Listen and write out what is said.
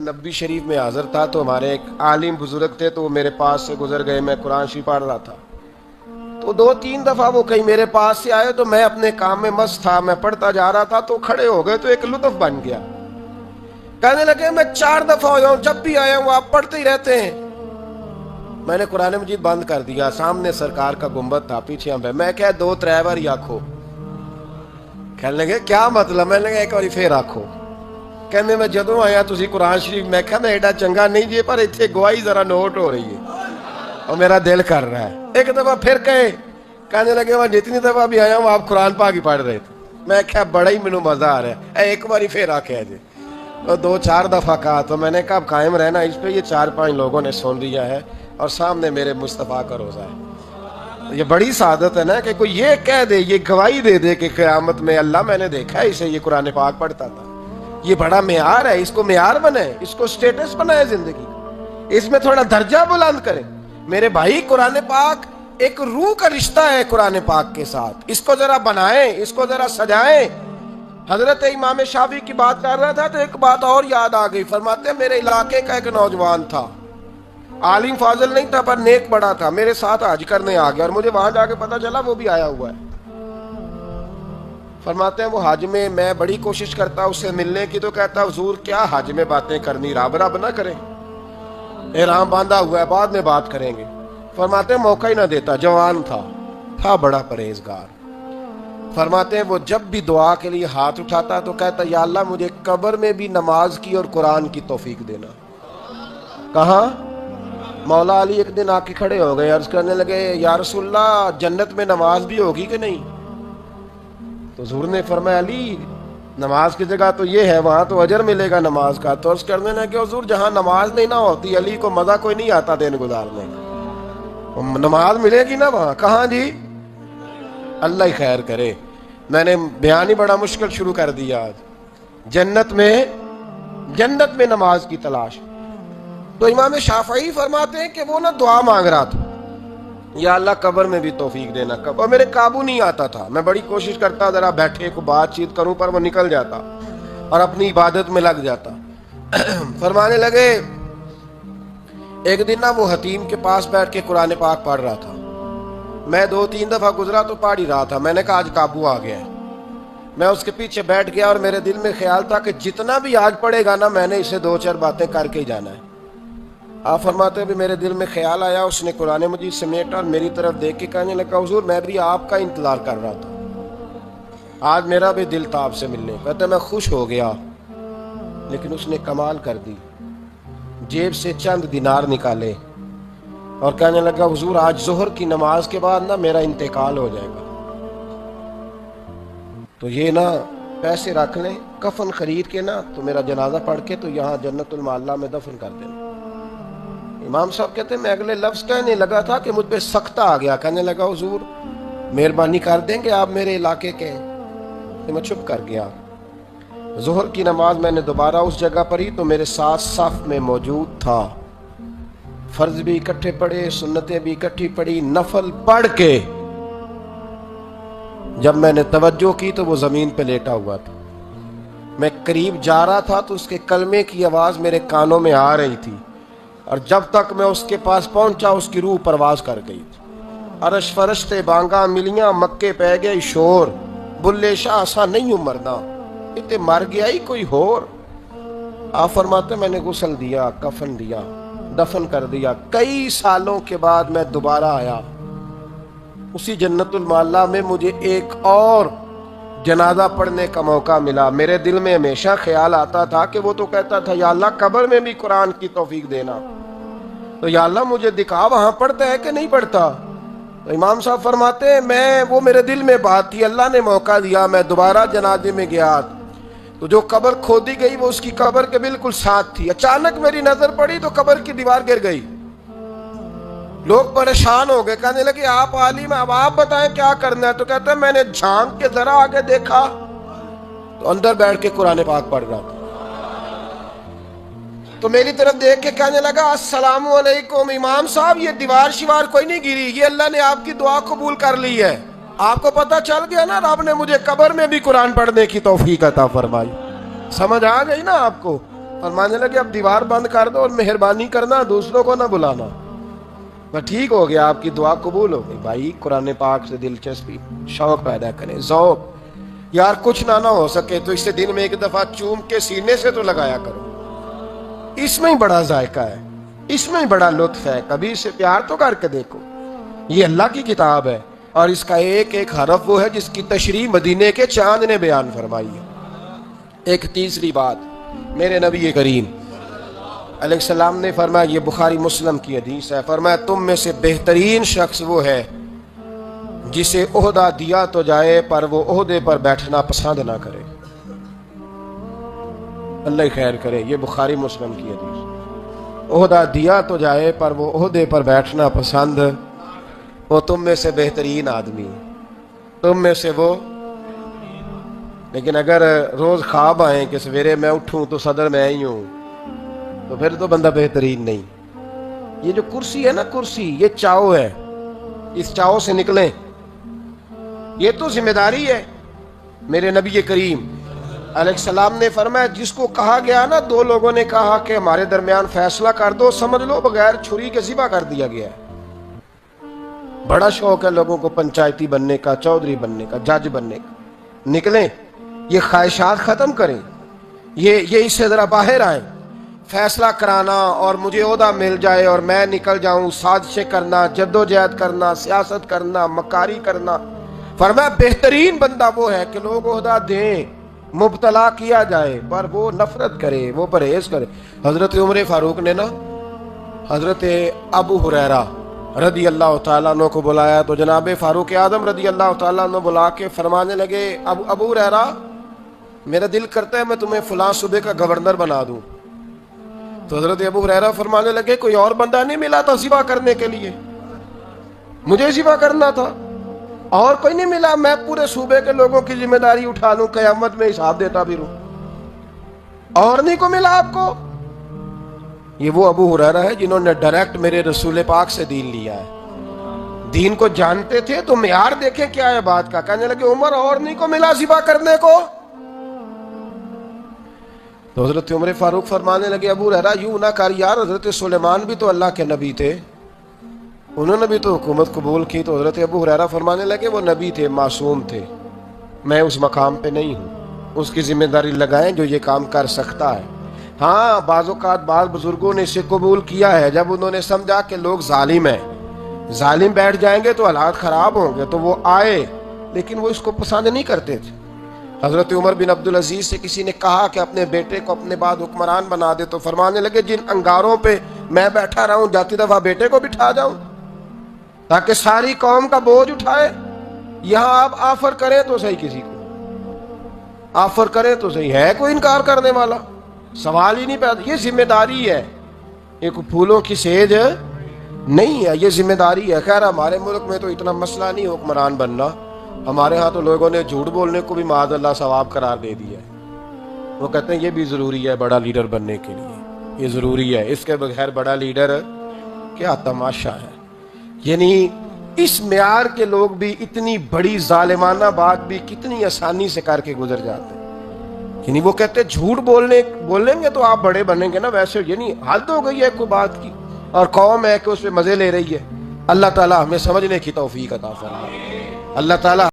नबी शरीफ में हाजिर था तो हमारे एक आलिम बुजुर्ग थे, तो वो मेरे पास से गुजर गए। मैं कुरान शरीफ पढ़ रहा था तो 2-3 दफा वो कहीं मेरे पास से आए, तो मैं अपने काम में मस्त था, मैं पढ़ता जा रहा था, तो खड़े हो गए, तो एक लुत्फ बन गया। कहने लगे मैं 4 दफा आया हूं, जब भी आया हूं आप पढ़ते ही रहते हैं। मैंने कुरान मजीद बंद कर दिया, सामने सरकार का गुंबद था, पीछे हम। मैं क्या 2-3 बार आखो। कहने लगे क्या मतलब? मैंने लगा एक बार फिर आखो। कहने मैं जदों आया तुसी कुरान शरीफ, मैं क्या मैं एडा चंगा नहीं जी, पर इतने गवाही जरा नोट हो रही है और मेरा दिल कर रहा है। एक दफा फिर कहने लगे मैं जितनी दफा भी आया हूँ आप कुरान पाक ही पढ़ रहे थे। मैं क्या बड़ा ही मैनू मजा आ रहा है, एक बार फिर आके जी। तो 2-4 दफा कहा, तो मैंने कहा कायम रहना इस पे। ये 4-5 लोगों ने सुन लिया है और सामने मेरे मुस्तफा का रोजा है। ये बड़ी सादत है ना कि कोई ये कह दे, ये गवाही दे दे कि क़यामत में अल्लाह मैंने देखा है इसे, ये कुरान पाक पढ़ता था। ये बड़ा मेयार है, इसको मेयार बनाए, इसको स्टेटस बनाए जिंदगी, इसमें थोड़ा दर्जा बुलंद करें। मेरे भाई कुरान पाक एक रूह का रिश्ता है कुरान पाक के साथ, इसको जरा बनाएं, इसको जरा सजाएं। हजरत इमाम शाफी की बात कर रहा था तो एक बात और याद आ गई। फरमाते मेरे इलाके का एक नौजवान था, आलिम फाजिल नहीं था पर नेक बड़ा था, मेरे साथ हज करने आ गया और मुझे वहां जाके पता चला वो भी आया हुआ है। फरमाते हैं वो हज में मैं बड़ी कोशिश करता उससे मिलने की, तो कहता हुजूर क्या हज में बातें करनी, रब रब ना करें, एहराम बांधा हुआ है, बाद में बात करेंगे। फरमाते हैं मौका ही ना देता, जवान था बड़ा परहेजगार। फरमाते हैं वो जब भी दुआ के लिए हाथ उठाता तो कहता या अल्लाह मुझे कब्र में भी नमाज की और कुरान की तौफीक देना। कहा मौला अली एक दिन आके खड़े हो गए, अर्ज करने लगे या रसूलल्लाह जन्नत में नमाज भी होगी कि नहीं? तो हुजूर ने फरमाया अली नमाज की जगह तो ये है, वहां तो अजर मिलेगा नमाज का। तो अर्ज करने लगे हुजूर जहां नमाज नहीं ना होती अली को मजा कोई नहीं आता दिन गुजारने का, नमाज मिलेगी ना वहां। कहाँ जी? अल्लाह ही खैर करे, मैंने बयान ही बड़ा मुश्किल शुरू कर दिया आज। जन्नत में नमाज की तलाश। तो इमाम शाफई फरमाते हैं कि वो ना दुआ मांग रहा था या अल्लाह कब्र में भी तौफीक देना। कब्र मेरे काबू नहीं आता था, मैं बड़ी कोशिश करता जरा बैठे को बातचीत करूं, पर वो निकल जाता और अपनी इबादत में लग जाता। फरमाने लगे एक दिन ना वो हतीम के पास बैठ के कुरान पाक पढ़ रहा था, मैं 2-3 दफा गुजरा तो पढ़ ही रहा था। मैंने कहा आज काबू आ गया है। मैं उसके पीछे बैठ गया और मेरे दिल में ख्याल था कि जितना भी आज पढ़ेगा ना मैंने इसे 2-4 बातें करके ही जाना है। आप फरमाते भी मेरे दिल में ख्याल आया, उसने कुरान मजीद समेटा और मेरी तरफ देख के कहने लगा हुजूर मैं भी आपका इंतजार कर रहा था, आज मेरा भी दिल था आपसे मिलने। कहते मैं खुश हो गया, लेकिन उसने कमाल कर दी, जेब से चंद दिनार निकाले और कहने लगा हुजूर आज जोहर की नमाज के बाद ना मेरा इंतकाल हो जाएगा, तो ये ना पैसे रख लें, कफन खरीद के ना तो मेरा जनाजा पढ़ के तो यहाँ जन्नतुल माला में दफन कर देना। इमाम साहब कहते हैं मैं अगले लफ्ज कहने लगा था कि मुझ पे सख्ता आ गया। कहने लगा हुजूर मेहरबानी कर देंगे आप मेरे इलाके के, तो मैं चुप कर गया। जोहर की नमाज मैंने दोबारा उस जगह पढ़ी तो मेरे साथ सफ में मौजूद था। फर्ज भी इकट्ठे पढ़े, सुन्नतें भी इकट्ठी पढ़ी, नफल पढ़ के जब मैंने तवज्जो की तो वो जमीन पे लेटा हुआ था। मैं करीब जा रहा था तो उसके कलमे की आवाज मेरे कानों में आ रही थी और जब तक मैं उसके पास पहुंचा उसकी रूह परवाज कर गई। अरश फरश्ते बांगा मिलियां, मक्के पै गए शोर, बुल्ले शाह सा नहीं मरना, इतने मर गया ही कोई होर। आप फरमाते मैंने गुस्ल दिया, कफन दिया, दफन कर दिया। कई सालों के बाद मैं दोबारा आया, उसी जन्नतुल माला में मुझे एक और जनाजा पढ़ने का मौका मिला। मेरे दिल में हमेशा ख्याल आता था कि वो तो कहता था या अल्लाह कब्र में भी कुरान की तौफीक देना, तो या अल्लाह मुझे दिखा वहां पढ़ता है कि नहीं पढ़ता। तो इमाम साहब फरमाते हैं मैं वो मेरे दिल में बात थी, अल्लाह ने मौका दिया, मैं दोबारा जनाजे में गया तो जो कब्र खोदी गई वो उसकी कब्र के बिल्कुल साथ थी। अचानक मेरी नजर पड़ी तो कब्र की दीवार गिर गई। लोग परेशान हो गए, कहने लगे आप आलिम अब आप बताएं क्या करना है। तो कहता है मैंने झांक के जरा आगे देखा तो अंदर बैठ के कुरान पाक पढ़ रहा था। तो मेरी तरफ देख के कहने लगा अस्सलामु अलैकुम इमाम साहब, ये दीवार शिवार कोई नहीं गिरी, ये अल्लाह ने आपकी दुआ कबूल कर ली है। आपको पता चल गया ना रब ने मुझे कब्र में भी कुरान पढ़ने की तौफीक अता फरमाई। समझ आ गई ना आपको? فرمانے لگے اب دیوار بند کر دو اور مہربانی کرنا دوسروں کو نہ بلانا. میں ٹھیک ہو گیا, آپ کی دعا قبول ہو گئی. بھائی قرآن پاک سے دلچسپی, شوق پیدا کریں, ذوق. یار کچھ نہ ہو سکے تو اسے دن میں ایک دفعہ چوم کے سینے سے تو لگایا کرو. اس میں ہی بڑا ذائقہ ہے, اس میں ہی بڑا لطف ہے. کبھی اسے پیار تو کر کے دیکھو. یہ اللہ کی کتاب ہے اور اس کا ایک ایک حرف وہ ہے جس کی تشریح مدینے کے چاند نے بیان فرمائی ہے. ایک تیسری بات, میرے نبی کریم علیہ السلام نے فرمایا, یہ بخاری مسلم کی حدیث ہے, فرمایا تم میں سے بہترین شخص وہ ہے جسے عہدہ دیا تو جائے پر وہ عہدے پر بیٹھنا پسند نہ کرے. اللہ خیر کرے, یہ بخاری مسلم کی حدیث. عہدہ دیا تو جائے پر وہ عہدے پر بیٹھنا پسند, وہ تم میں سے بہترین آدمی, تم میں سے وہ. لیکن اگر روز خواب آئیں کہ سویرے میں اٹھوں تو صدر میں ہی ہوں, تو پھر تو بندہ بہترین نہیں. یہ جو کرسی ہے نا, کرسی یہ چاؤ ہے, اس چاؤ سے نکلیں. یہ تو ذمہ داری ہے. میرے نبی کریم علیہ السلام نے فرمایا, جس کو کہا گیا نا, دو لوگوں نے کہا کہ ہمارے درمیان فیصلہ کر دو, سمجھ لو بغیر چھری کے ذبح کر دیا گیا ہے. بڑا شوق ہے لوگوں کو پنچایتی بننے کا, چودھری بننے کا, جج بننے کا. نکلیں, یہ خواہشات ختم کریں, یہ اس سے ذرا باہر آئیں. فیصلہ کرانا اور مجھے عہدہ مل جائے اور میں نکل جاؤں, سازشیں کرنا, جدوجہد کرنا, سیاست کرنا, مکاری کرنا. فرمایا بہترین بندہ وہ ہے کہ لوگ عہدہ دیں, مبتلا کیا جائے پر وہ نفرت کرے, وہ پرہیز کرے. حضرت عمر فاروق نے نا حضرت ابو ہریرہ رضی اللہ تعالیٰ عنہ کو بلایا, تو جناب فاروق اعظم رضی اللہ تعالیٰ عنہ بلا کے فرمانے لگے, ابو ہریرہ میرا دل کرتا ہے میں تمہیں فلاں صوبے کا گورنر بنا دوں. تو حضرت ابو ہریرہ فرمانے لگے, کوئی اور بندہ نہیں ملا تھا ذبح کرنے کے لیے؟ مجھے ذبح کرنا تھا, اور کوئی نہیں ملا, میں پورے صوبے کے لوگوں کی ذمہ داری اٹھا لوں, قیامت میں حساب دیتا پھروں. اور نہیں کو ملا آپ کو؟ یہ وہ ابو ہریرہ ہے جنہوں نے ڈائریکٹ میرے رسول پاک سے دین لیا ہے. دین کو جانتے تھے تو معیار دیکھیں کیا ہے بات کا. کہنے لگے عمر اور نہیں کو ملا ذبح کرنے کو؟ تو حضرت عمر فاروق فرمانے لگے, ابو ہریرہ یوں نہ کر یار, حضرت سلیمان بھی تو اللہ کے نبی تھے, انہوں نے بھی تو حکومت قبول کی. تو حضرت ابو ہریرہ فرمانے لگے وہ نبی تھے, معصوم تھے, میں اس مقام پہ نہیں ہوں. اس کی ذمہ داری لگائیں جو یہ کام کر سکتا ہے. ہاں بعض اوقات بعض بزرگوں نے اسے قبول کیا ہے جب انہوں نے سمجھا کہ لوگ ظالم ہیں, ظالم بیٹھ جائیں گے تو حالات خراب ہوں گے, تو وہ آئے, لیکن وہ اس کو پسند نہیں کرتے تھے. حضرت عمر بن عبدالعزیز سے کسی نے کہا کہ اپنے بیٹے کو اپنے بعد حکمران بنا دے, تو فرمانے لگے جن انگاروں پہ میں بیٹھا رہا ہوں جاتی دفعہ بیٹے کو بٹھا جاؤں تاکہ ساری قوم کا بوجھ اٹھائے. یہاں آپ آفر کریں تو صحیح, کسی کو آفر کریں تو صحیح, ہے کوئی انکار کرنے والا؟ سوال ہی نہیں پیدا. یہ ذمہ داری ہے, ایک پھولوں کی سیج نہیں ہے, یہ ذمہ داری ہے. خیر ہمارے ملک میں تو اتنا مسئلہ نہیں حکمران بننا, ہمارے ہاں تو لوگوں نے جھوٹ بولنے کو بھی معاذ اللہ ثواب قرار دے دیا ہے. وہ کہتے ہیں یہ بھی ضروری ہے بڑا لیڈر بننے کے لیے, یہ ضروری ہے, اس کے بغیر بڑا لیڈر کیا تماشا ہے. یعنی اس معیار کے لوگ بھی اتنی بڑی ظالمانہ بات بھی کتنی آسانی سے کر کے گزر جاتے ہیں. یعنی وہ کہتے ہیں جھوٹ بولیں گے تو آپ بڑے بنیں گے نا, ویسے یعنی حد ہو گئی ہے کوئی بات کی, اور قوم ہے کہ اس پہ مزے لے رہی ہے. اللہ تعالیٰ ہمیں سمجھنے کی توفیق عطا فرمائے. اللہ تعالیٰ